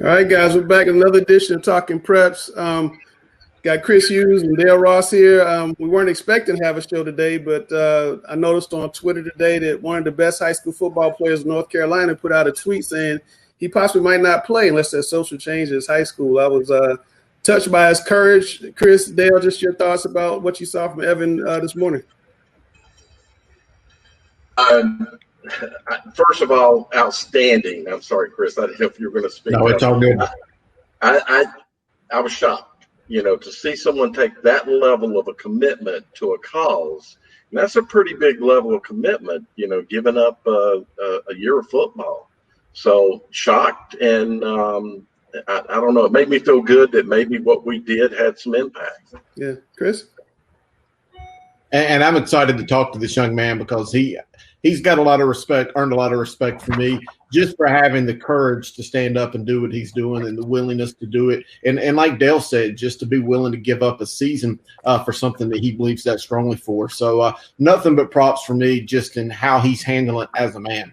All right, guys, we're back in another edition of Talking Preps. Got Chris Hughes and Dale Ross here. We weren't expecting to have a show today, but I noticed on Twitter today that one of the best high school football players in North Carolina put out a tweet saying he possibly might not play unless there's social change in his high school. I was touched by his courage. Chris, Dale, just your thoughts about what you saw from Evan this morning. First of all, outstanding. I'm sorry, Chris. I didn't know if you were going to speak. No, it's all good. I was shocked, to see someone take that level of a commitment to a cause. And that's a pretty big level of commitment, giving up a year of football. So shocked, and I don't know. It made me feel good that maybe what we did had some impact. Yeah, Chris? And I'm excited to talk to this young man because he's got a lot of respect, earned a lot of respect from me just for having the courage to stand up and do what he's doing and the willingness to do it. And like Dale said, just to be willing to give up a season for something that he believes that strongly for. So nothing but props for me just in how he's handling it as a man.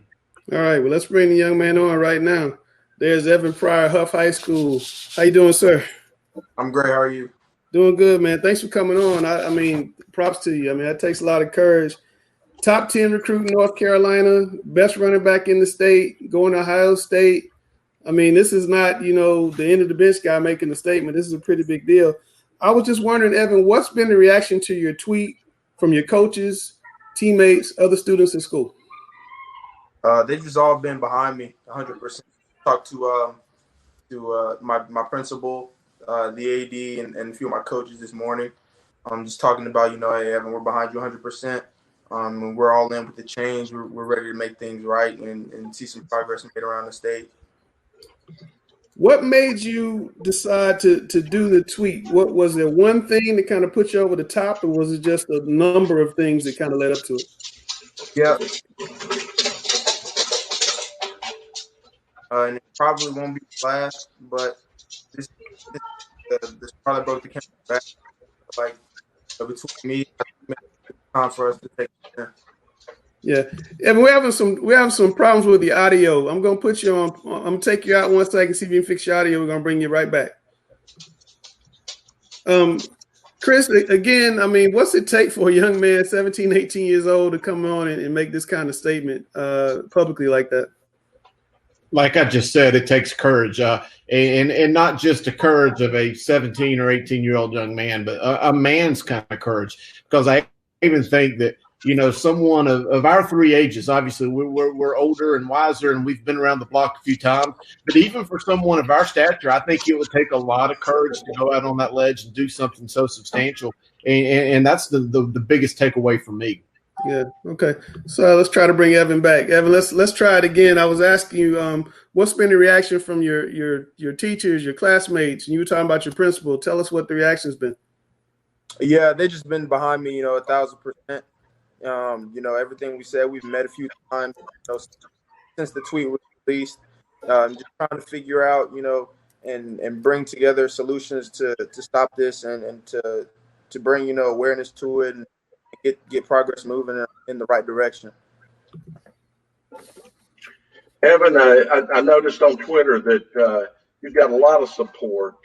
All right, well, let's bring the young man on right now. There's Evan Pryor, Hough High School. How you doing, sir? I'm great. How are you? Doing good, man. Thanks for coming on. I mean, props to you. I mean, that takes a lot of courage. Top 10 recruit in North Carolina, best running back in the state, going to Ohio State. I mean, this is not, the end of the bench guy making a statement. This is a pretty big deal. I was just wondering, Evan, what's been the reaction to your tweet from your coaches, teammates, other students in school? They've just all been behind me 100%. Talked to my principal, the AD, and a few of my coaches this morning. Just talking about, hey, Evan, we're behind you 100%. And we're all in with the change. We're ready to make things right and see some progress made around the state. What made you decide to do the tweet? What was there one thing that kind of put you over the top, or was it just a number of things that kind of led up to it? Yeah. And it probably won't be the last, but this probably broke the camera back. Like between me, time for us to take it. Yeah, and we have some problems with the audio. I'm gonna put you on. I'm gonna take you out 1 second, see if you can fix your audio. We're gonna bring you right back. Chris, again, I mean, what's it take for a young man, 17, 18 years old, to come on and make this kind of statement publicly like that? Like I just said, it takes courage, and not just the courage of a 17 or 18-year-old young man, but a man's kind of courage. Because I even think that, someone of our three ages, obviously we're older and wiser, and we've been around the block a few times. But even for someone of our stature, I think it would take a lot of courage to go out on that ledge and do something so substantial. And that's the biggest takeaway for me. Yeah. Okay. So let's try to bring Evan back. Evan, let's try it again. I was asking you, what's been the reaction from your teachers, your classmates, and you were talking about your principal. Tell us what the reaction's been. Yeah, they just been behind me, 1,000%. Everything we said, we've met a few times, since the tweet was released. Just trying to figure out, and bring together solutions to stop this and to bring, awareness to it and get progress moving in the right direction. Evan, I noticed on Twitter that you've got a lot of support.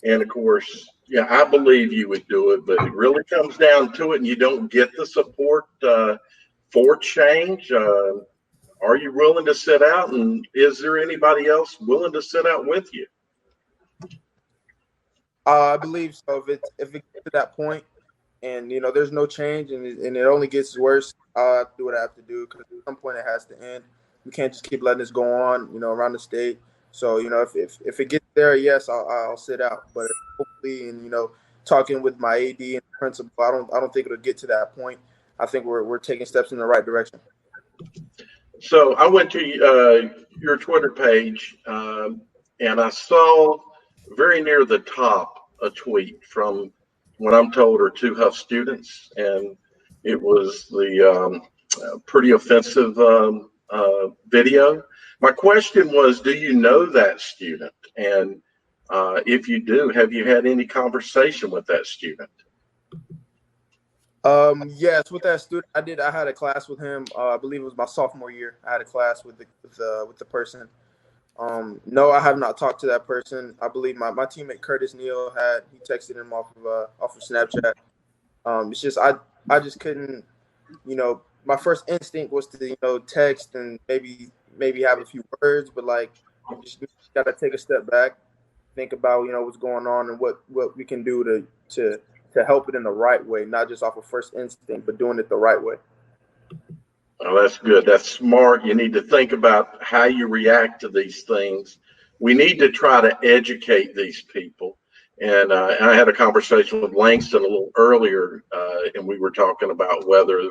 And, of course, yeah, I believe you would do it, but it really comes down to it and you don't get the support for change. Are you willing to sit out, and is there anybody else willing to sit out with you? I believe so. If it gets to that point, and there's no change, and it only gets worse, I'll have to do what I have to do, because at some point it has to end. We can't just keep letting this go on, around the state. So if it gets there, yes, I'll sit out. But hopefully, and talking with my AD and principal, I don't think it'll get to that point. I think we're taking steps in the right direction. So I went to your Twitter page, and I saw very near the top a tweet from what I'm told are two Hough students, and it was the pretty offensive video. My question was, do you know that student? And if you do, have you had any conversation with that student? Yes, with that student, I had a class with him. I believe it was my sophomore year. I had a class with the person. No, I have not talked to that person. I believe my teammate Curtis Neal he texted him off of Snapchat. It's just I just couldn't, my first instinct was to text and maybe have a few words, but like just gotta take a step back, think about what's going on and what we can do to help it in the right way, not just off of first instinct, but doing it the right way. Oh, that's good. That's smart. You need to think about how you react to these things. We need to try to educate these people. And I had a conversation with Langston a little earlier, and we were talking about whether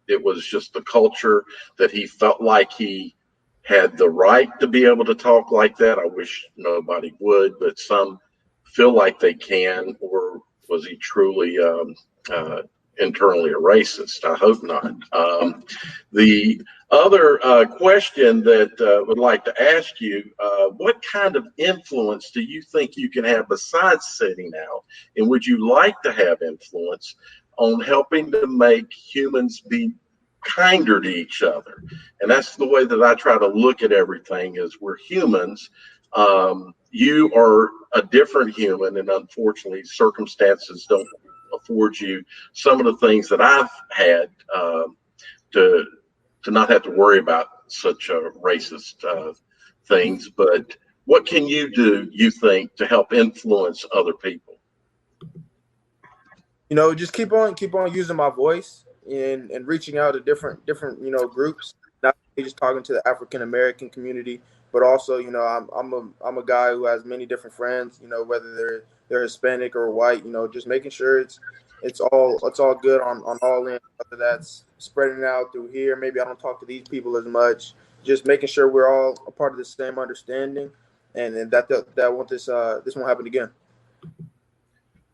it was just the culture that he felt like he had the right to be able to talk like that. I wish nobody would, but some feel like they can. Or was he truly internally a racist? I hope not. The other question that would like to ask you, what kind of influence do you think you can have besides sitting out? And would you like to have influence on helping to make humans be kinder to each other? And that's the way that I try to look at everything, is we're humans. You are a different human, and unfortunately circumstances don't afford you some of the things that I've had to not have to worry about such racist things. But what can you do, you think, to help influence other people? Just keep on using my voice and reaching out to different groups, not just talking to the African American community, but also I'm a guy who has many different friends, whether they're Hispanic or white, just making sure it's all good on all ends, whether that's spreading out through here. Maybe I don't talk to these people as much, just making sure we're all a part of the same understanding, and that this won't happen again.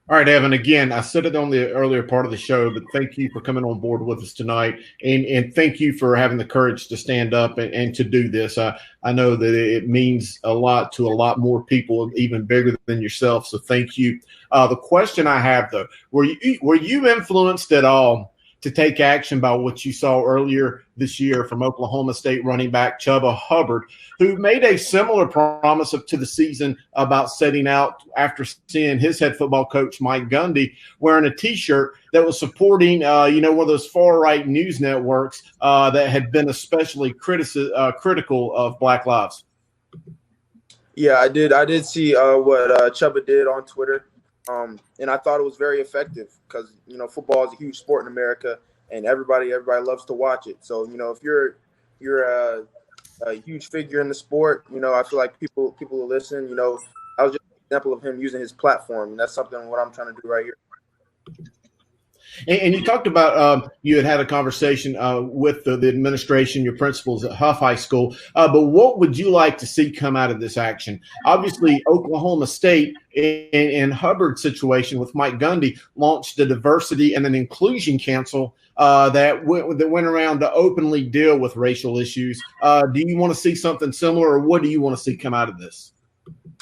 All right, Evan, again, I said it on the earlier part of the show, but thank you for coming on board with us tonight. And thank you for having the courage to stand up and to do this. I know that it means a lot to a lot more people, even bigger than yourself. So thank you. The question I have, though, were you influenced at all to take action by what you saw earlier this year from Oklahoma State running back Chuba Hubbard, who made a similar promise to the season about setting out after seeing his head football coach, Mike Gundy, wearing a T-shirt that was supporting, one of those far-right news networks that had been especially critical of Black lives? Yeah, I did see what Chuba did on Twitter. And I thought it was very effective because, football is a huge sport in America and everybody loves to watch it. So, if you're a huge figure in the sport, I feel like people will listen. I was just an example of him using his platform, and that's something what I'm trying to do right here. And you talked about you had a conversation with the administration, your principals at Hough High School. But what would you like to see come out of this action? Obviously, Oklahoma State in Hubbard's situation with Mike Gundy launched a diversity and an inclusion council that went around to openly deal with racial issues. Do you want to see something similar, or what do you want to see come out of this?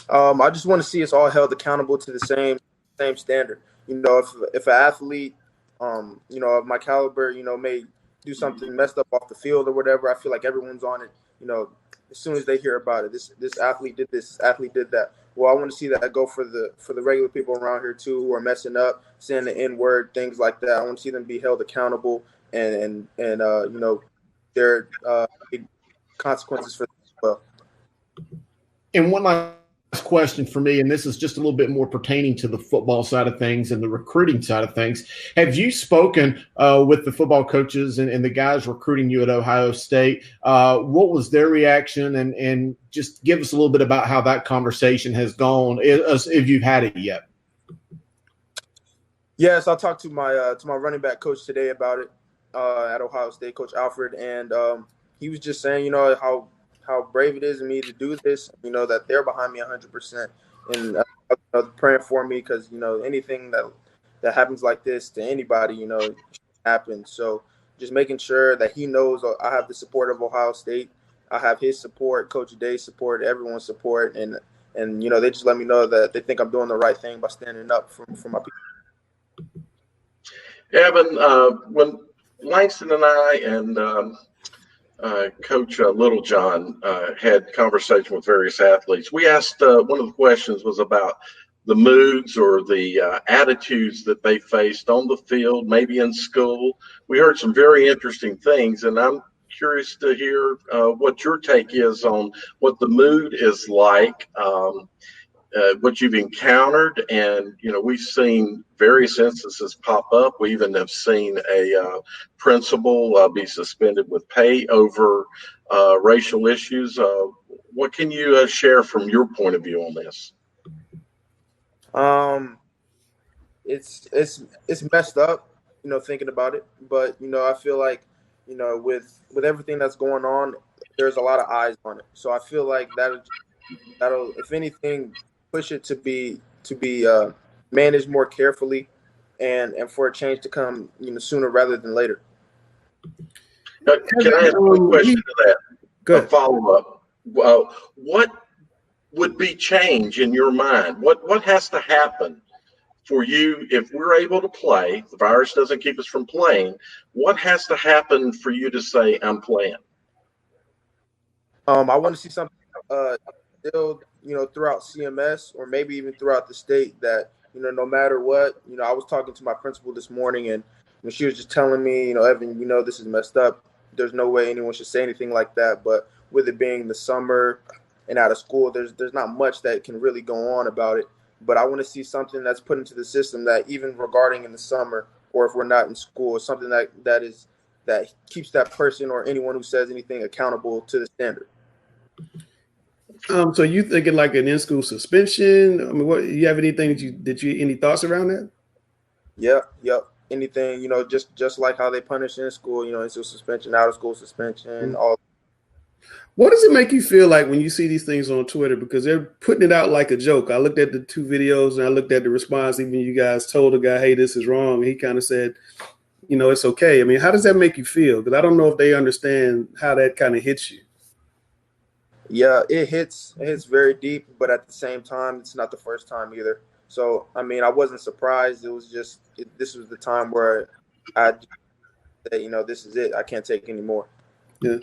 I just want to see us all held accountable to the same standard. If an athlete of my caliber, may do something messed up off the field or whatever, I feel like everyone's on it. As soon as they hear about it, this athlete did this athlete did that. Well, I want to see that go for the regular people around here too, who are messing up, saying the N-word, things like that. I want to see them be held accountable and their consequences for them as well. And one last question for me, and this is just a little bit more pertaining to the football side of things and the recruiting side of things. Have you spoken with the football coaches and the guys recruiting you at Ohio State? What was their reaction? And just give us a little bit about how that conversation has gone, if you've had it yet. Yes, I talked to my running back coach today about it at Ohio State, Coach Alfred, and he was just saying, how brave it is of me to do this, that they're behind me 100%, and praying for me because, anything that happens like this to anybody, happens. So just making sure that he knows I have the support of Ohio State. I have his support, Coach Day's support, everyone's support, and they just let me know that they think I'm doing the right thing by standing up for my people. Evan, when Langston and I and Coach Littlejohn had conversation with various athletes. We asked one of the questions was about the moods or the attitudes that they faced on the field, maybe in school. We heard some very interesting things, and I'm curious to hear what your take is on what the mood is like, what you've encountered. And, we've seen various instances pop up. We even have seen a principal be suspended with pay over racial issues. What can you share from your point of view on this? It's messed up, thinking about it. But I feel like, with everything that's going on, there's a lot of eyes on it. So I feel like that'll if anything, push it to be managed more carefully, and for a change to come, sooner rather than later. Can I ask a question to that? Good. A follow up. What would be change in your mind? What has to happen for you if we're able to play? The virus doesn't keep us from playing. What has to happen for you to say I'm playing? I want to see something still, throughout CMS or maybe even throughout the state that, no matter what, I was talking to my principal this morning, and she was just telling me, Evan, this is messed up. There's no way anyone should say anything like that. But with it being the summer and out of school, there's not much that can really go on about it. But I want to see something that's put into the system that even regarding in the summer, or if we're not in school, something that keeps that person or anyone who says anything accountable to the standard. So you thinking like an in-school suspension? I mean, what you have anything any thoughts around that? Yep. Anything, just like how they punish in school, in-school suspension, out-of-school suspension, all. What does it make you feel like when you see these things on Twitter? Because they're putting it out like a joke. I looked at the two videos and I looked at the response. Even you guys told the guy, hey, this is wrong. He kind of said, it's okay. I mean, how does that make you feel? Because I don't know if they understand how that kind of hits you. Yeah, it hits very deep, but at the same time, it's not the first time either. So, I mean, I wasn't surprised. It was just this was the time where I said, this is it. I can't take any more. Yeah.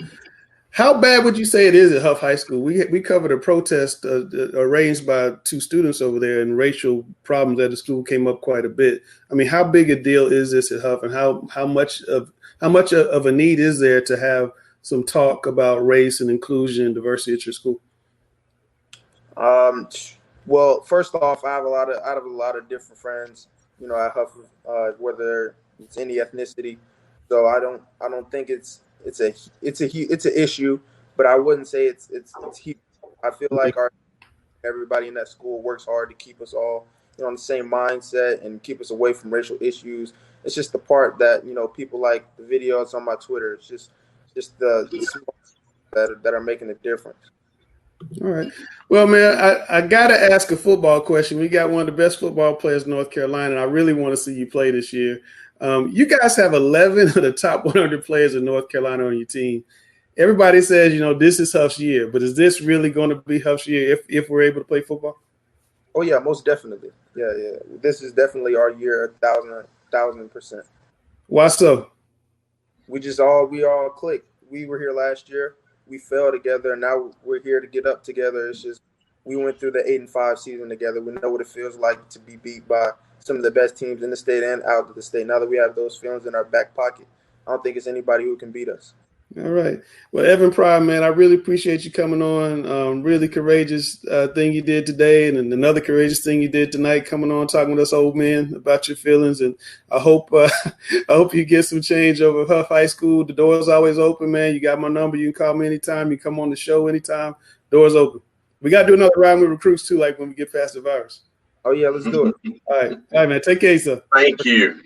How bad would you say it is at Hough High School? We covered a protest arranged by two students over there, and racial problems at the school came up quite a bit. I mean, how big a deal is this at Hough, and how much of a need is there to have some talk about race and inclusion and diversity at your school? Well, first off, I have a lot of different friends, at Hough, whether it's any ethnicity. So I don't think it's an issue, but I wouldn't say it's huge. I feel like everybody in that school works hard to keep us all on the same mindset and keep us away from racial issues. It's just the part that people like the videos on my Twitter. It's just the small that are making a difference. All right. Well, man, I got to ask a football question. We got one of the best football players in North Carolina, and I really want to see you play this year. You guys have 11 of the top 100 players in North Carolina on your team. Everybody says, this is Hough's year, but is this really going to be Hough's year if we're able to play football? Oh, yeah, most definitely. Yeah. This is definitely our year, 1,000%. Why so? We all clicked. We were here last year. We fell together, and now we're here to get up together. It's just we went through the 8-5 season together. We know what it feels like to be beat by some of the best teams in the state and out of the state. Now that we have those feelings in our back pocket, I don't think it's anybody who can beat us. All right. Well, Evan Pryor, man, I really appreciate you coming on. Really courageous thing you did today, and another courageous thing you did tonight, coming on talking with us old men about your feelings. And I hope you get some change over Hough High School. The door's always open, man. You got my number. You can call me anytime. You come on the show anytime. Door's open. We got to do another round with recruits too, like when we get past the virus. Oh yeah, let's do it. All right, man. Take care, sir. Thank you.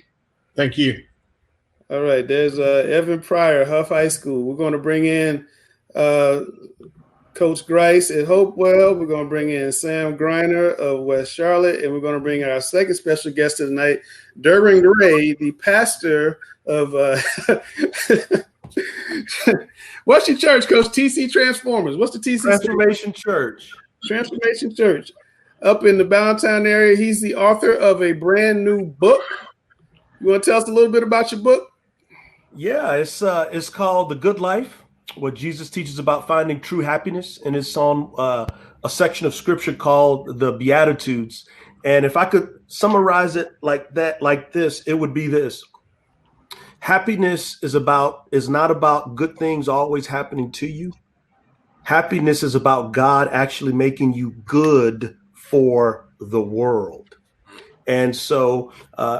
All right, there's Evan Pryor, Hough High School. We're going to bring in Coach Grice at Hopewell. We're going to bring in Sam Griner of West Charlotte, and we're going to bring our second special guest tonight, Durbin Gray, the pastor of what's your church, Coach? TC Transformers. What's the TC? Transformation Church. Transformation Church. Up in the Ballantyne area. He's the author of a brand new book. You want to tell us a little bit about your book? Yeah, it's called The Good Life, what Jesus teaches about finding true happiness, and it's on a section of scripture called the Beatitudes. And if I could summarize it like this, it would be this: happiness is not about good things always happening to you. Happiness is about God actually making you good for the world. And so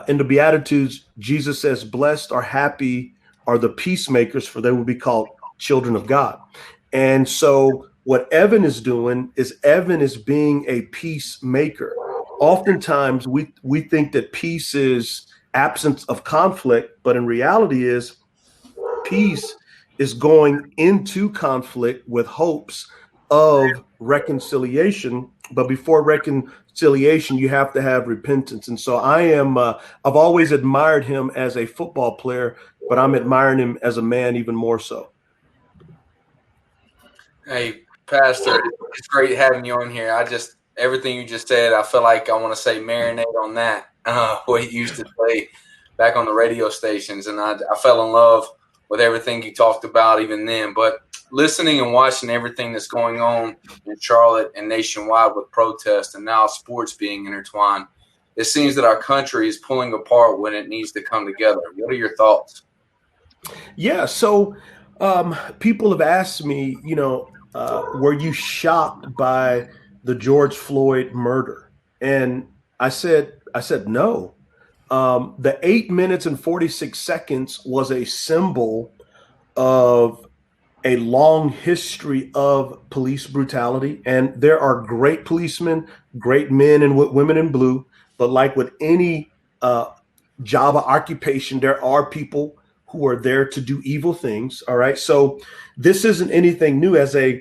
in the Beatitudes, Jesus says, blessed or happy are the peacemakers, for they will be called children of God. And so what Evan is doing is Evan is being a peacemaker. Oftentimes we think that peace is absence of conflict, but in reality is peace is going into conflict with hopes of reconciliation. But before reconciliation, you have to have repentance. And so I've always admired him as a football player, but I'm admiring him as a man even more so. Hey, Pastor, it's great having you on here. Everything you just said, I feel like I want to say marinate on that, what you used to say back on the radio stations. And I fell in love with everything you talked about even then. But listening and watching everything that's going on in Charlotte and nationwide with protests and now sports being intertwined, it seems that our country is pulling apart when it needs to come together. What are your thoughts? Yeah, so people have asked me, were you shocked by the George Floyd murder? And I said no. The 8 minutes and 46 seconds was a symbol of a long history of police brutality. And there are great policemen, great men and women in blue. But like with any job or occupation, there are people who are there to do evil things. All right. So this isn't anything new. As an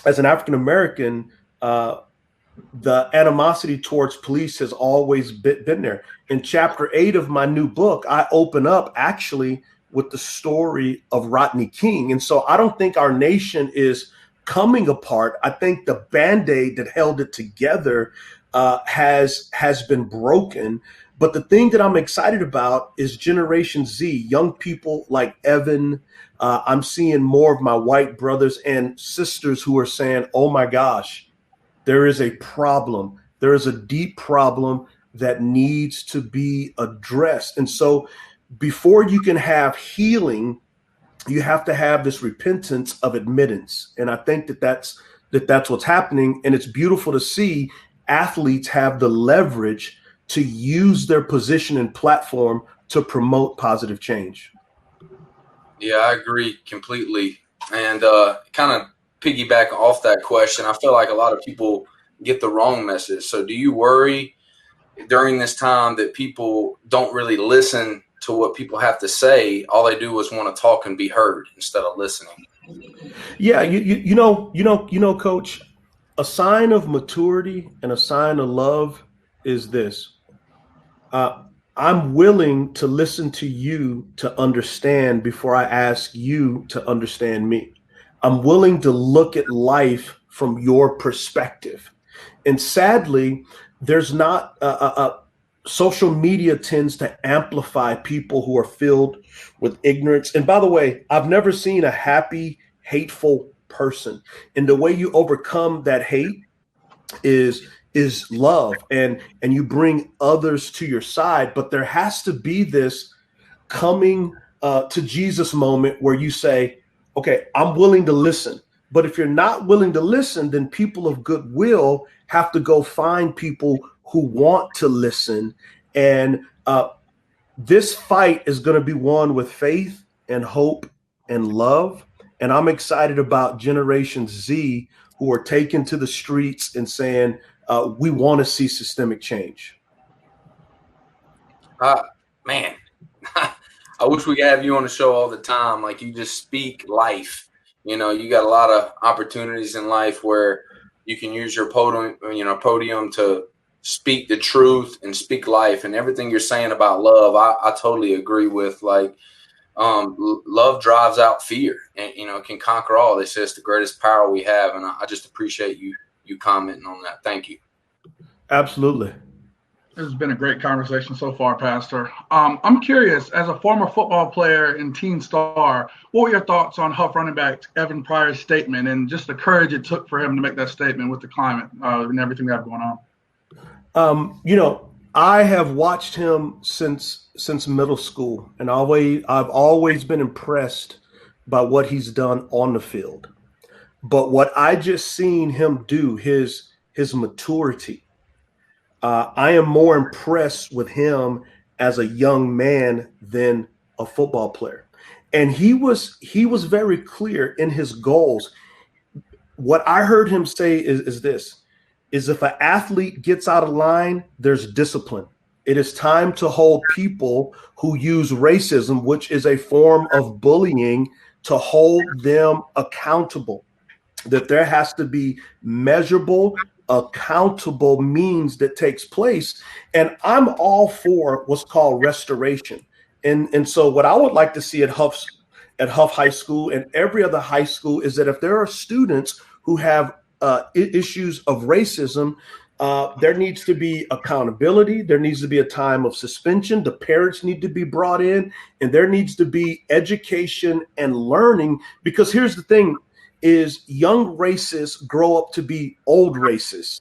African American, the animosity towards police has always been there. In chapter 8 of my new book, I open up actually with the story of Rodney King. And so I don't think our nation is coming apart. I think the Band-Aid that held it together has been broken. But the thing that I'm excited about is Generation Z, young people like Evan. I'm seeing more of my white brothers and sisters who are saying, oh my gosh, there is a problem. There is a deep problem that needs to be addressed. And so before you can have healing, you have to have this repentance of admittance. And I think that's what's happening. And it's beautiful to see athletes have the leverage to use their position and platform to promote positive change. Yeah, I agree completely. And kind of piggyback off that question, I feel like a lot of people get the wrong message. So do you worry during this time that people don't really listen to what people have to say? All they do is want to talk and be heard instead of listening. Yeah, you know, Coach, a sign of maturity and a sign of love is this. I'm willing to listen to you to understand before I ask you to understand me. I'm willing to look at life from your perspective. And sadly, there's not social media tends to amplify people who are filled with ignorance. And by the way, I've never seen a happy, hateful person. And the way you overcome that hate is love, and you bring others to your side. But there has to be this coming to Jesus moment where you say, okay, I'm willing to listen. But if you're not willing to listen, then people of goodwill have to go find people who want to listen. And this fight is going to be won with faith and hope and love. And I'm excited about Generation Z, who are taken to the streets and saying, we want to see systemic change. Man, I wish we could have you on the show all the time. Like, you just speak life. You know, you got a lot of opportunities in life where you can use your podium to speak the truth and speak life. And everything you're saying about love, I totally agree with. Like, love drives out fear, and it can conquer all. They say it's the greatest power we have, and I just appreciate you commenting on that. Thank you. Absolutely. This has been a great conversation so far, Pastor. I'm curious, as a former football player and teen star, what were your thoughts on Hough running back Evan Pryor's statement and just the courage it took for him to make that statement with the climate and everything we have going on? I have watched him since middle school, and I've always been impressed by what he's done on the field. But what I just seen him do, his maturity, I am more impressed with him as a young man than a football player. And he was very clear in his goals. What I heard him say is this, is if an athlete gets out of line, there's discipline. It is time to hold people who use racism, which is a form of bullying, to hold them accountable. That there has to be measurable, accountable means that takes place. And I'm all for what's called restoration. And so what I would like to see at Hough High School and every other high school is that if there are students who have issues of racism, there needs to be accountability. There needs to be a time of suspension. The parents need to be brought in, and there needs to be education and learning. Because here's the thing, is young racists grow up to be old racists,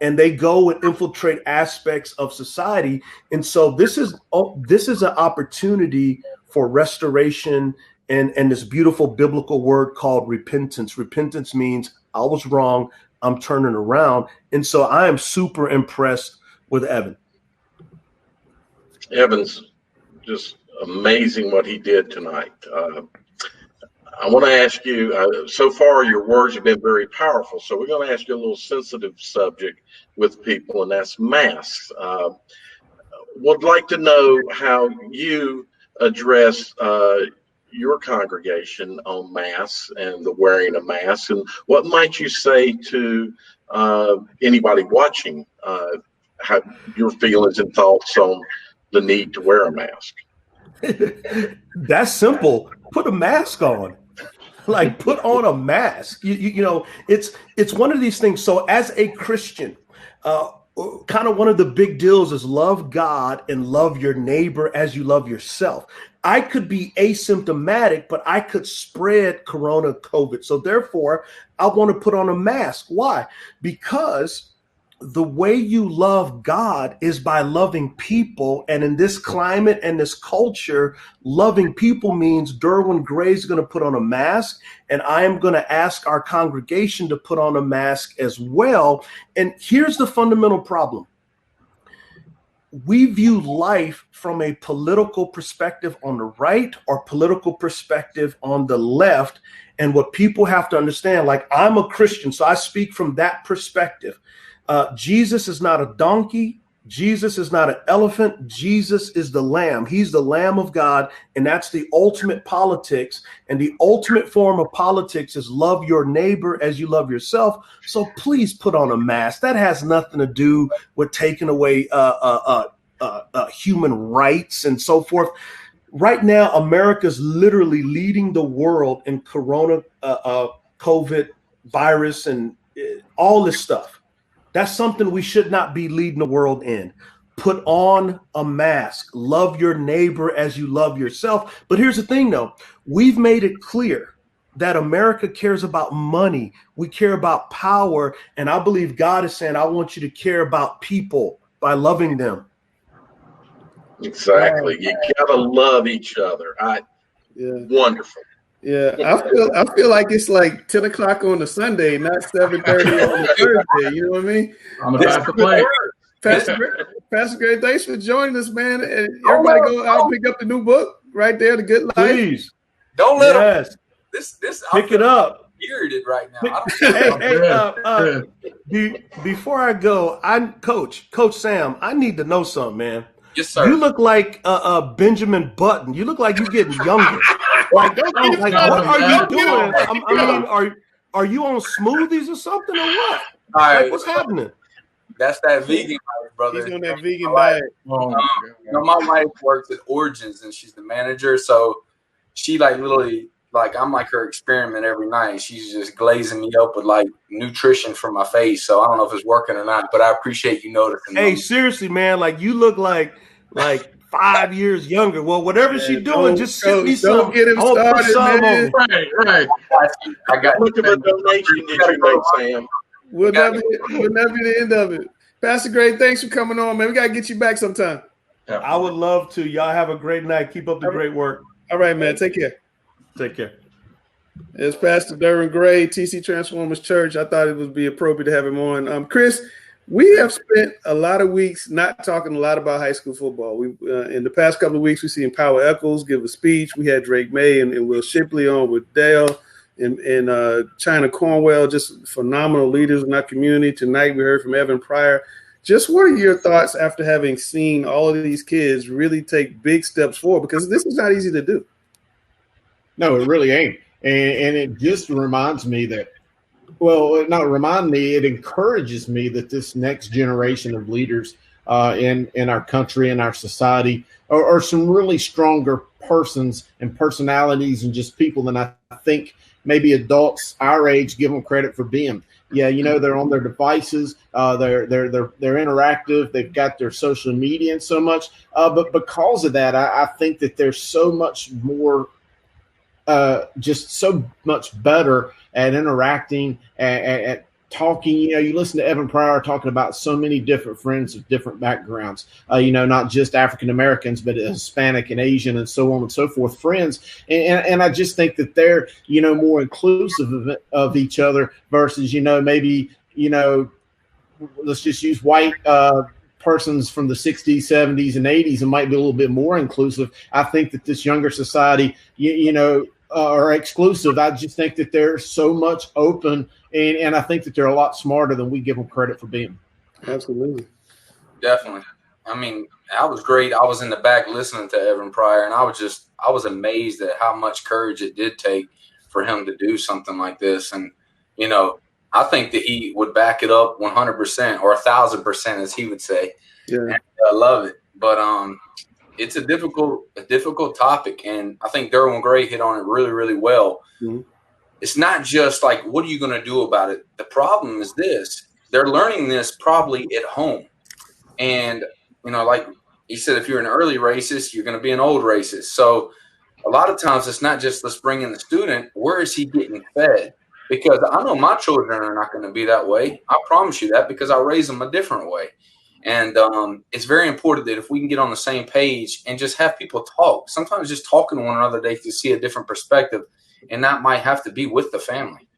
and they go and infiltrate aspects of society. And so this is an opportunity for restoration and this beautiful biblical word called repentance. Repentance means I was wrong, I'm turning around. And so I am super impressed with Evan. Evan's just amazing what he did tonight. I want to ask you, so far your words have been very powerful, so we're going to ask you a little sensitive subject with people, and that's masks. Would like to know how you address your congregation on masks and the wearing of masks, and what might you say to anybody watching, how your feelings and thoughts on the need to wear a mask? That's simple. Put a mask on. Like, put on a mask. You know, it's one of these things. So as a Christian, kind of one of the big deals is love God and love your neighbor as you love yourself. I could be asymptomatic, but I could spread corona COVID. So therefore, I want to put on a mask. Why? Because the way you love God is by loving people. And in this climate and this culture, loving people means Derwin Gray's going to put on a mask, and I am going to ask our congregation to put on a mask as well. And here's the fundamental problem. We view life from a political perspective on the right or political perspective on the left. And what people have to understand, like, I'm a Christian, so I speak from that perspective. Jesus is not a donkey. Jesus is not an elephant. Jesus is the Lamb. He's the Lamb of God, and that's the ultimate politics. And the ultimate form of politics is love your neighbor as you love yourself. So please put on a mask. That has nothing to do with taking away human rights and so forth. Right now, America's literally leading the world in corona, COVID virus, and all this stuff. That's something we should not be leading the world in. Put on a mask. Love your neighbor as you love yourself. But here's the thing, though. We've made it clear that America cares about money. We care about power. And I believe God is saying, I want you to care about people by loving them. Exactly. You gotta love each other. Wonderful. Yeah, I feel like it's like 10 o'clock on a Sunday, not 7:30 on a Thursday. You know what I mean? I'm about to play. Pastor Gray, thanks for joining us, man. And everybody go out and pick up the new book right there, The Good Life. Please. Don't let them. This pick it up. Spirited right now. Before I go, Coach Sam, I need to know something, man. Yes, sir. You look like Benjamin Button. You look like you're getting younger. Like what are you doing? I mean, are you on smoothies or something, or what? All right. Like, what's happening? That's that vegan life, brother. He's on that vegan diet. My wife works at Origins, and she's the manager. So she literally I'm like her experiment every night. She's just glazing me up with like nutrition for my face. So I don't know if it's working or not, but I appreciate you noticing. Hey, seriously, man, like you look like 5 years younger. Well, whatever she's doing, just send me some. Don't get him I want to put started, some man. on me. Right. I got How much of a donation did you make, Sam? We'll never be the end of it. Pastor Gray, thanks for coming on, man. We got to get you back sometime. I would love to. Y'all have a great night. Keep up the great work. All right, man. Take care. Take care. It's Pastor Derwin Gray, TC Transformers Church. I thought it would be appropriate to have him on. Chris, we have spent a lot of weeks not talking a lot about high school football. We in the past couple of weeks, we've seen Powell Echols give a speech. We had Drake May and Will Shipley on with Dale and China Cornwell, just phenomenal leaders in our community. Tonight, we heard from Evan Pryor. Just what are your thoughts after having seen all of these kids really take big steps forward? Because this is not easy to do. No, it really ain't. And it just reminds me that, well, not remind me, it encourages me that this next generation of leaders in our country and our society are some really stronger persons and personalities and just people than I think maybe adults our age give them credit for being. Yeah, they're on their devices, they're interactive, they've got their social media and so much. But because of that, I think that there's so much more, just so much better at interacting, at talking. You listen to Evan Pryor talking about so many different friends of different backgrounds, not just African Americans, but Hispanic and Asian and so on and so forth, friends. And I just think that they're, more inclusive of each other versus, maybe, let's just use white persons from the 60s, 70s, and 80s and might be a little bit more inclusive. I think that this younger society, are exclusive. I just think that they're so much open, and I think that they're a lot smarter than we give them credit for being. Absolutely. Definitely. I mean, I was great. I was in the back listening to Evan Pryor, and I was amazed at how much courage it did take for him to do something like this. And, I think that he would back it up 100% or 1,000%, as he would say. Yeah. And I love it. But it's a difficult topic, and I think Derwin Gray hit on it really, really well. Mm-hmm. It's not just like, what are you going to do about it? The problem is this. They're learning this probably at home. And, like he said, if you're an early racist, you're going to be an old racist. So a lot of times it's not just let's bring in the student. Where is he getting fed? Because I know my children are not going to be that way. I promise you that, because I raise them a different way. And it's very important that if we can get on the same page and just have people talk, sometimes just talking to one another, they can see a different perspective, and that might have to be with the family.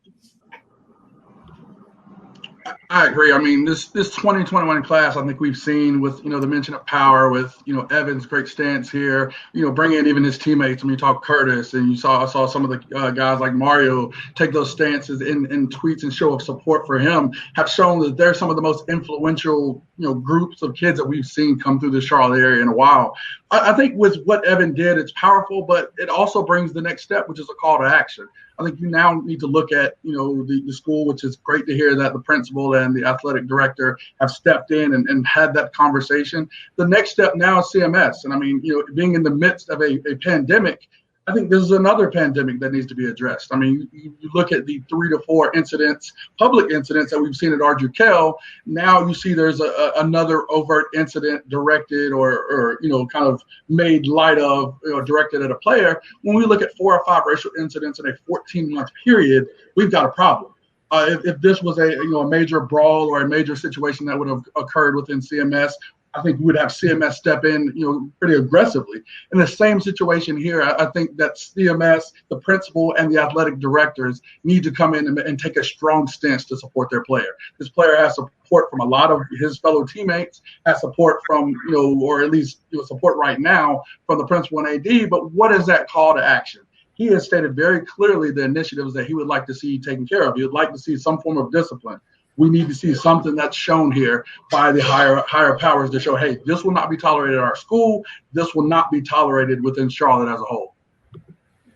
I agree. I mean, this 2021 class, I think we've seen with, the mention of power, with, Evan's great stance here, bringing in even his teammates. I mean, you talk Curtis, and I saw some of the guys like Mario take those stances in tweets and show of support for him, have shown that they're some of the most influential, groups of kids that we've seen come through the Charlotte area in a while. I think with what Evan did, it's powerful, but it also brings the next step, which is a call to action. I think you now need to look at, the school, which is great to hear that the principal and the athletic director have stepped in and had that conversation. The next step now is CMS. And I mean, being in the midst of a pandemic, I think this is another pandemic that needs to be addressed. I mean, you look at the 3 to 4 incidents, public incidents that we've seen at Arjukel. Now you see there's another overt incident directed or kind of made light of, directed at a player. When we look at 4 or 5 racial incidents in a 14-month period, we've got a problem. If this was a major brawl or a major situation that would have occurred within CMS, I think we would have CMS step in, pretty aggressively. In the same situation here, I think that CMS, the principal, and the athletic directors need to come in and take a strong stance to support their player. This player has support from a lot of his fellow teammates, has support from, or at least support right now from the principal and AD. But what is that call to action? He has stated very clearly the initiatives that he would like to see taken care of. He would like to see some form of discipline. We need to see something that's shown here by the higher powers to show, hey, this will not be tolerated at our school. This will not be tolerated within Charlotte as a whole.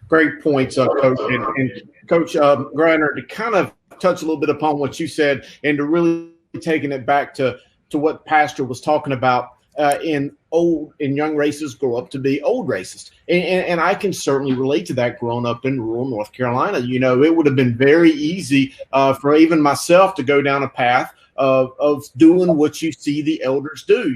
Great points, Coach. And Coach Greiner, to kind of touch a little bit upon what you said and to really taking it back to what Pastor was talking about in young races grow up to be old racists. And I can certainly relate to that growing up in rural North Carolina. It would have been very easy for even myself to go down a path of doing what you see the elders do,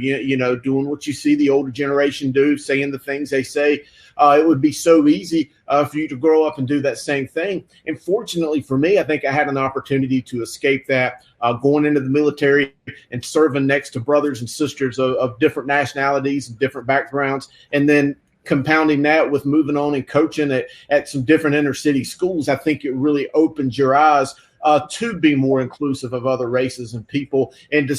doing what you see the older generation do, saying the things they say. It would be so easy for you to grow up and do that same thing. And fortunately for me, I think I had an opportunity to escape that going into the military and serving next to brothers and sisters of different nationalities and different backgrounds. And then compounding that with moving on and coaching at some different inner city schools, I think it really opens your eyes to be more inclusive of other races and people, and to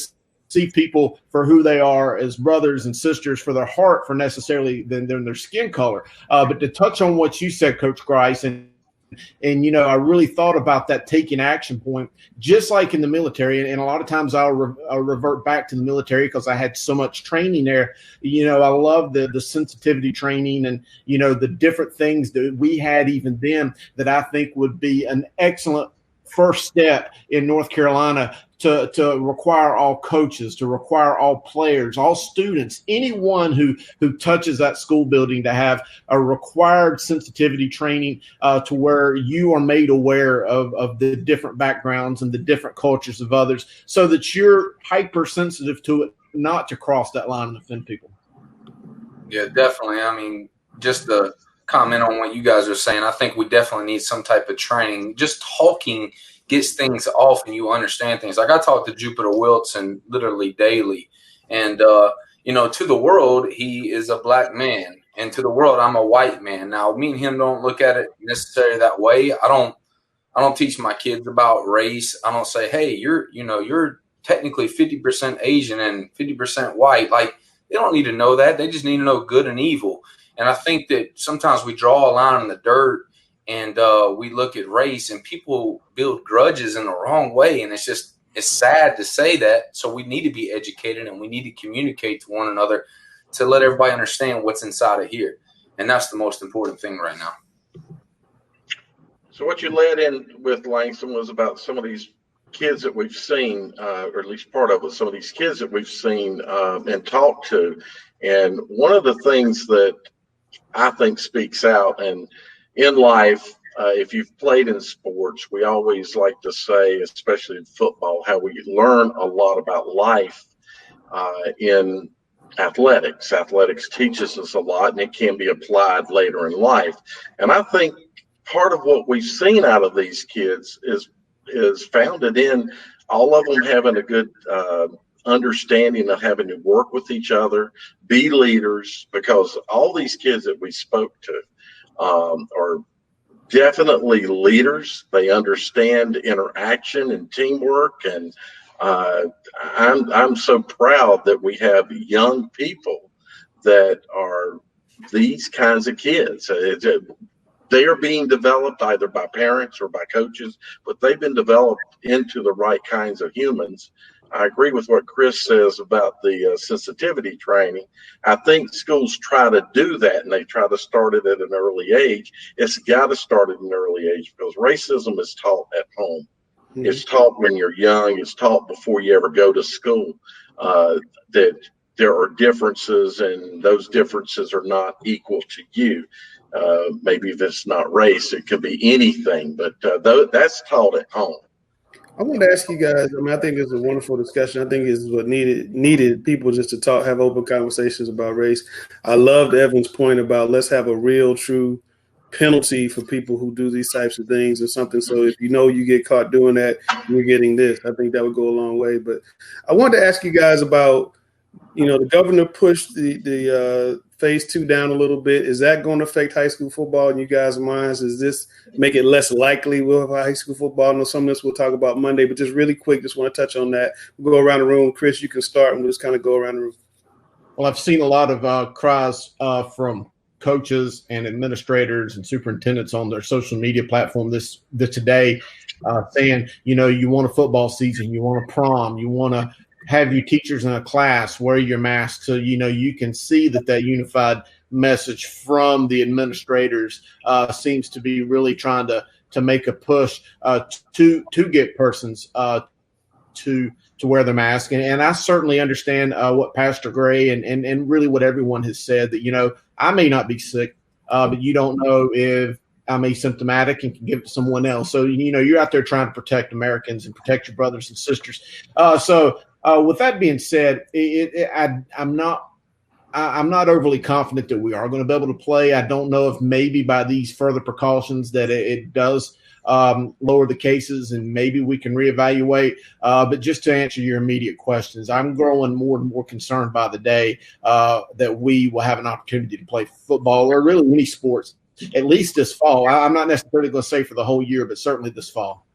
see people for who they are as brothers and sisters, for their heart, for necessarily than their skin color. But to touch on what you said, Coach Grice, and I really thought about that taking action point, just like in the military. And a lot of times I'll revert back to the military because I had so much training there. I love the sensitivity training and, the different things that we had even then that I think would be an excellent first step in North Carolina to require all coaches, to require all players, all students, anyone who touches that school building to have a required sensitivity training to where you are made aware of the different backgrounds and the different cultures of others, so that you're hypersensitive to it, not to cross that line and offend people. Yeah, definitely. I mean, just the comment on what you guys are saying, I think we definitely need some type of training. Just talking gets things off and you understand things. Like I talk to Jupiter Wilson literally daily, and to the world he is a black man, and to the world I'm a white man. Now me and him don't look at it necessarily that way. I don't teach my kids about race. I don't say, hey, you're technically 50% Asian and 50% white. Like, they don't need to know that. They just need to know good and evil. And I think that sometimes we draw a line in the dirt and we look at race, and people build grudges in the wrong way. And it's sad to say that. So we need to be educated, and we need to communicate to one another to let everybody understand what's inside of here. And that's the most important thing right now. So what you led in with, Langston, was about some of these kids that we've seen, or at least part of it, some of these kids that we've seen and talked to. And one of the things that I think speaks out, and in life, if you've played in sports, we always like to say, especially in football, how we learn a lot about life in athletics. Athletics teaches us a lot, and it can be applied later in life. And I think part of what we've seen out of these kids is founded in all of them having a good understanding of having to work with each other, be leaders, because all these kids that we spoke to are definitely leaders. They understand interaction and teamwork, and I'm so proud that we have young people that are these kinds of kids. They are being developed either by parents or by coaches, but they've been developed into the right kinds of humans. I agree with what Chris says about the sensitivity training. I think schools try to do that, and they try to start it at an early age. It's got to start at an early age, because racism is taught at home. Mm-hmm. It's taught when you're young. It's taught before you ever go to school, that there are differences, and those differences are not equal to you. Maybe if it's not race, it could be anything, but that's taught at home. I want to ask you guys, I think this is a wonderful discussion. I think this is what needed people just to talk, have open conversations about race. I loved Evan's point about let's have a real, true penalty for people who do these types of things or something. So if you get caught doing that, you're getting this. I think that would go a long way. But I wanted to ask you guys about, the governor pushed the phase 2 down a little bit. Is that going to affect high school football in you guys' minds? Does this make it less likely we'll have high school football? I know some of this we'll talk about Monday, but just really quick, just want to touch on that. We'll go around the room. Chris, you can start, and we'll just kind of go around the room. Well, I've seen a lot of cries from coaches and administrators and superintendents on their social media platform today saying, you want a football season, you want a prom, you want to have your teachers in a class wear your mask, so you can see that unified message from the administrators seems to be really trying to make a push to get persons to to wear the mask. And I certainly understand what Pastor Gray and really what everyone has said, that, I may not be sick, but you don't know if I'm asymptomatic and can give it to someone else. So, you're out there trying to protect Americans and protect your brothers and sisters. So with that being said, I'm not overly confident that we are going to be able to play. I don't know if maybe by these further precautions that it does lower the cases and maybe we can reevaluate. But just to answer your immediate questions, I'm growing more and more concerned by the day that we will have an opportunity to play football or really any sports, at least this fall. I'm not necessarily going to say for the whole year, but certainly this fall.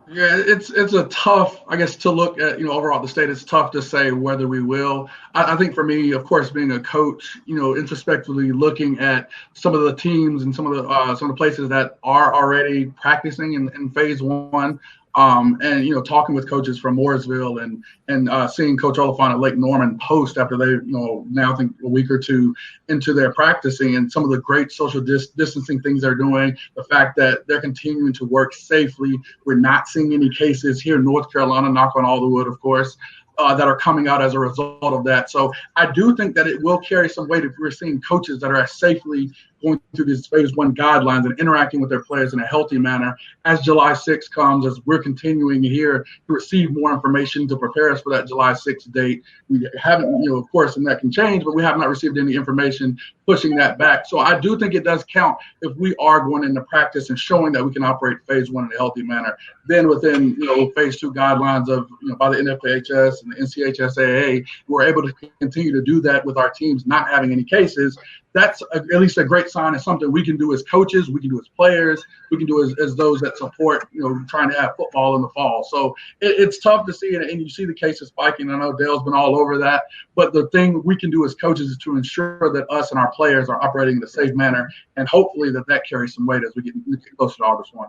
Yeah, it's a tough, I guess, to look at, overall the state. It's tough to say whether we will. I think for me, of course, being a coach, introspectively looking at some of the teams and some of the places that are already practicing in phase one, and talking with coaches from Mooresville and seeing Coach Oliphant at Lake Norman post after they now I think a week or two into their practicing, and some of the great social distancing things they're doing, the fact that they're continuing to work safely. We're not seeing any cases here in North Carolina, knock on all the wood, of course, that are coming out as a result of that. So I do think that it will carry some weight if we're seeing coaches that are safely going through these phase one guidelines and interacting with their players in a healthy manner as July 6th comes, as we're continuing here to receive more information to prepare us for that July 6th date. We haven't, of course, and that can change, but we have not received any information pushing that back. So I do think it does count if we are going into practice and showing that we can operate phase one in a healthy manner. Then within, phase two guidelines of, by the NFHS and the NCHSAA, we're able to continue to do that with our teams not having any cases. That's at least a great sign and something we can do as coaches, we can do as players, we can do as those that support, trying to have football in the fall. So it's tough to see it, and you see the cases spiking. I know Dale's been all over that, but the thing we can do as coaches is to ensure that us and our players are operating in a safe manner, and hopefully that carries some weight as we get closer to August 1.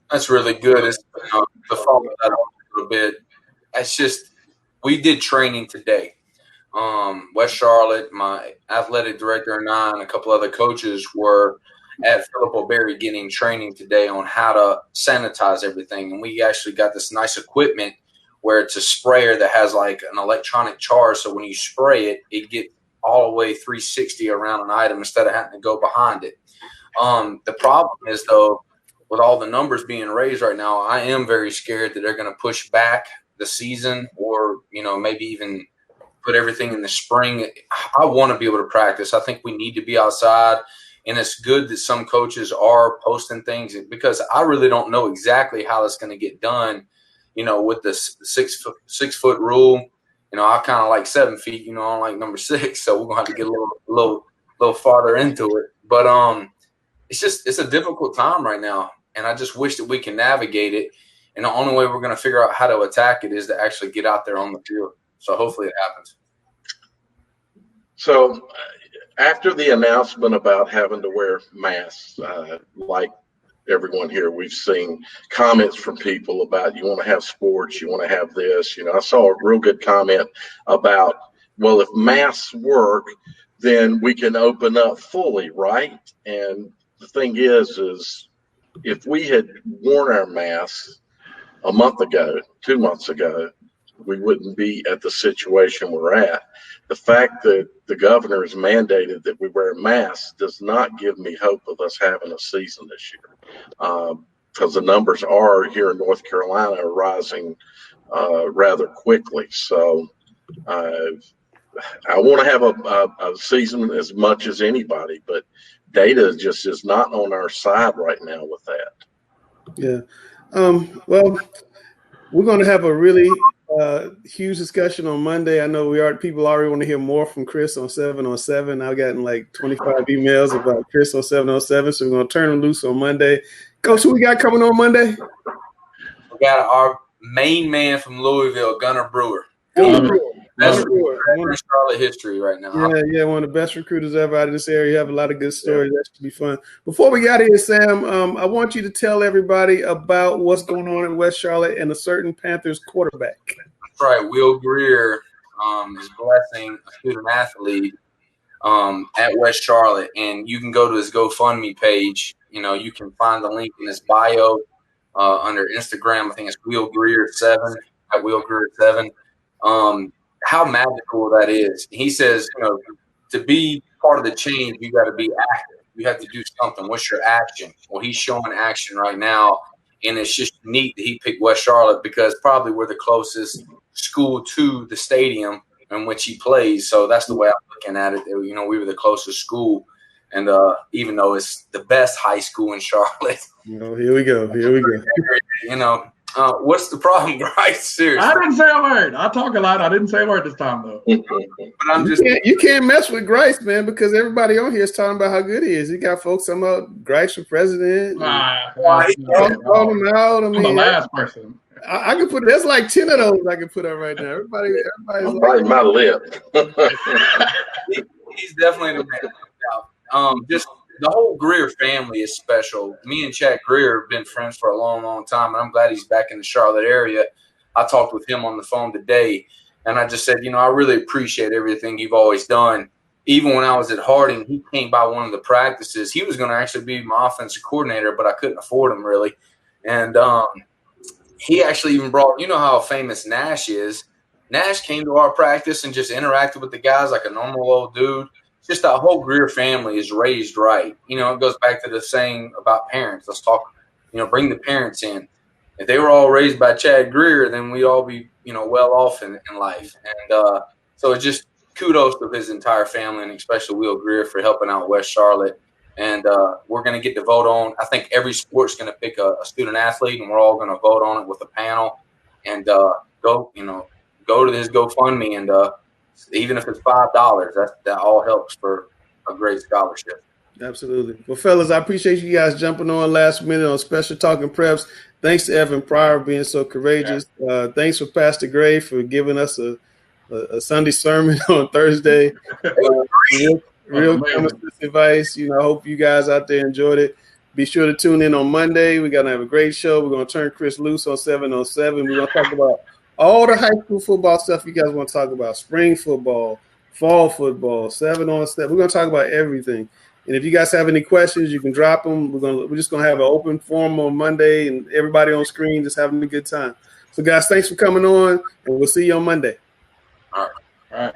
That's really good. It's, to follow that up a little bit, it's just we did training today. West Charlotte, my athletic director and I and a couple other coaches were at Philip O'Berry getting training today on how to sanitize everything. And we actually got this nice equipment where it's a sprayer that has like an electronic charge. So when you spray it, it gets all the way 360 around an item instead of having to go behind it. The problem is, though, with all the numbers being raised right now, I am very scared that they're going to push back the season or, maybe even put everything in the spring. I want to be able to practice. I think we need to be outside, and it's good that some coaches are posting things because I really don't know exactly how it's going to get done, with the 6 foot rule. I kind of like 7 feet, I don't like number 6. So we're going to have to get a little farther into it. But it's a difficult time right now, and I just wish that we can navigate it. And the only way we're going to figure out how to attack it is to actually get out there on the field. So hopefully it happens. So after the announcement about having to wear masks, like everyone here, we've seen comments from people about you want to have sports, you want to have this. I saw a real good comment about, well, if masks work, then we can open up fully, right? And the thing is if we had worn our masks a month ago, 2 months ago, we wouldn't be at the situation we're at. The fact that the governor has mandated that we wear masks does not give me hope of us having a season this year, because the numbers are here in North Carolina are rising rather quickly. So I want to have a season as much as anybody, but data just is not on our side right now with that. Yeah. Well, we're going to have a really huge discussion on Monday. I know people already want to hear more from Chris on 7 on 7. I've gotten like 25 emails about Chris on 7 on 7, so we're going to turn him loose on Monday. Coach, who we got coming on Monday? We got our main man from Louisville, Gunnar Brewer. That's Charlotte history right now. Yeah, one of the best recruiters ever out of this area. You have a lot of good stories. That should be fun. Before we got here, Sam, I want you to tell everybody about what's going on in West Charlotte and a certain Panthers quarterback. That's right. Will Greer is blessing a student athlete at West Charlotte, and you can go to his GoFundMe page. You can find the link in his bio. under Instagram. I think it's Will Greer 7 at Will Greer 7. How magical that is. He says, to be part of the change, you got to be active. You have to do something. What's your action? Well, he's showing action right now, and it's just neat that he picked West Charlotte because probably we're the closest school to the stadium in which he plays. So that's the way I'm looking at it. We were the closest school, and even though it's the best high school in Charlotte. Here we go. What's the problem, Bryce? Seriously. I didn't say a word. I talk a lot. I didn't say a word this time, though. But I'm just you can't mess with Grice, man, because everybody on here is talking about how good he is. You got folks talking about Grice for president. Call him out. I'm the last person. I can put that's like 10 of those I can put up right now. Everybody's I'm biting my lip. He's definitely the man. Just the whole Greer family is special. Me and Chad Greer have been friends for a long, long time, and I'm glad he's back in the Charlotte area. I talked with him on the phone today, and I just said, I really appreciate everything you've always done. Even when I was at Harding, he came by one of the practices. He was going to actually be my offensive coordinator, but I couldn't afford him really. And he actually even brought, how famous Nash is. Nash came to our practice and just interacted with the guys like a normal old dude. Just the whole Greer family is raised right. It goes back to the saying about parents. Let's talk, bring the parents in. If they were all raised by Chad Greer, then we'd all be, well off in life. And so it's just kudos to his entire family, and especially Will Greer for helping out West Charlotte. And we're going to get to vote on. I think every sport's going to pick a student athlete, and we're all going to vote on it with a panel. And go to his GoFundMe, and even if it's $5, that all helps for a great scholarship. Absolutely. Well, fellas, I appreciate you guys jumping on last minute on Special Talking Preps. Thanks to Evan Pryor being so courageous. Thanks for Pastor Gray for giving us a Sunday sermon on Thursday. Real common sense advice. I hope you guys out there enjoyed it. Be sure to tune in on Monday. We're going to have a great show. We're going to turn Chris loose on 707. We're going to talk about all the high school football stuff you guys want to talk about. Spring football, fall football, 7-on-7. We're going to talk about everything. And if you guys have any questions, you can drop them. We're just going to have an open forum on Monday, and everybody on screen just having a good time. So, guys, thanks for coming on, and we'll see you on Monday. All right.